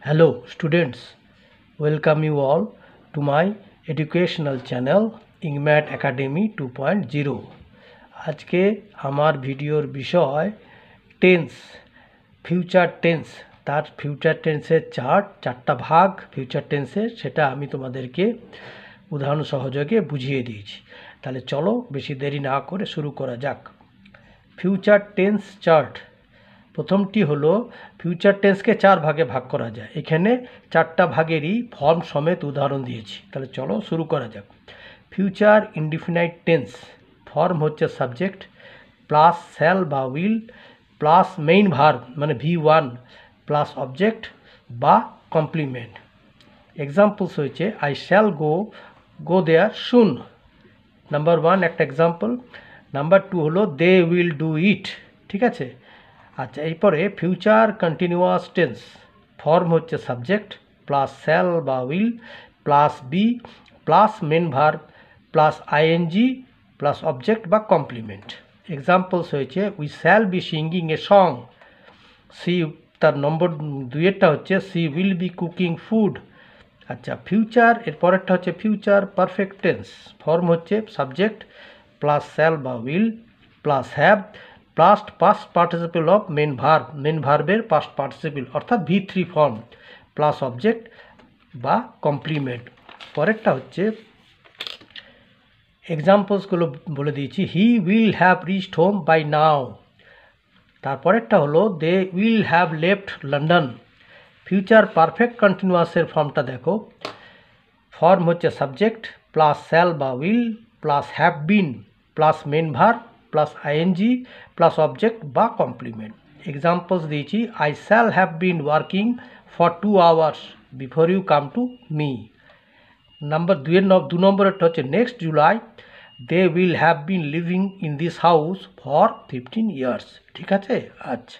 Hello students, welcome you all to my educational channel IngMat Academy 2.0। আজকে আমার ভিডিওর বিষয় টেন্স, ফিউচার টেন্স। তার ফিউচার টেন্সের চারটা ভাগ ফিউচার টেন্সের, সেটা আমি তোমাদেরকে উদাহরণ সহযোগে বুঝিয়ে দিয়েছি। তাহলে চলো বেশি দেরি না করে শুরু করা যাক। Future tense chart. প্রথমটি হলো ফিউচার টেন্সকে চার ভাগে ভাগ করা যায়। এখানে চারটা ভাগেরই ফর্ম সমেত উদাহরণ দিয়েছি। তাহলে চলো শুরু করা যাক। ফিউচার ইনডিফিনাইট টেন্স ফর্ম হচ্ছে সাবজেক্ট প্লাস শ্যাল বা উইল প্লাস মেইন ভার্ব মানে V1 প্লাস অবজেক্ট বা কমপ্লিমেন্ট। এক্সাম্পলস হয়েছে আই শ্যাল গো দেয়ার শুন, নাম্বার 1 একটা এক্সাম্পল। নাম্বার 2 হলো দে উইল ডু ইট। ঠিক আছে, আচ্ছা এরপরে ফিউচার কন্টিনিউয়াস টেন্স ফর্ম হচ্ছে সাবজেক্ট প্লাস শ্যাল বা will plus be plus main verb plus ING plus object বা কমপ্লিমেন্ট। এক্সাম্পলস হয়েছে we shall be singing a song. সি তার নম্বর 2 হচ্ছে she will be cooking food. আচ্ছা ফিউচার এর পরেরটা হচ্ছে ফিউচার পারফেক্ট টেন্স ফর্ম হচ্ছে সাবজেক্ট প্লাস শ্যাল বা will plus have plus past participle of main ভার্বের পাস্ট পার্টিসিপল অর্থাৎ V3 ফর্ম প্লাস অবজেক্ট বা কমপ্লিমেন্ট। পরেরটা হচ্ছে এক্সাম্পলসগুলো বলে দিয়েছি। He will have reached home by now. তারপরেরটা হলো they will have left London. Future perfect কন্টিনিউয়াসের ফর্মটা দেখো, ফর্ম হচ্ছে সাবজেক্ট প্লাস শ্যাল বা will plus have been plus main verb plus ING plus object বা কমপ্লিমেন্ট। এক্সাম্পলস দিয়েছি I shall have been working for 2 hours before you come to me. Number 2 নম্বরেরটা হচ্ছে next July they will have been living in this house for 15 years। ঠিক আছে, আচ্ছা।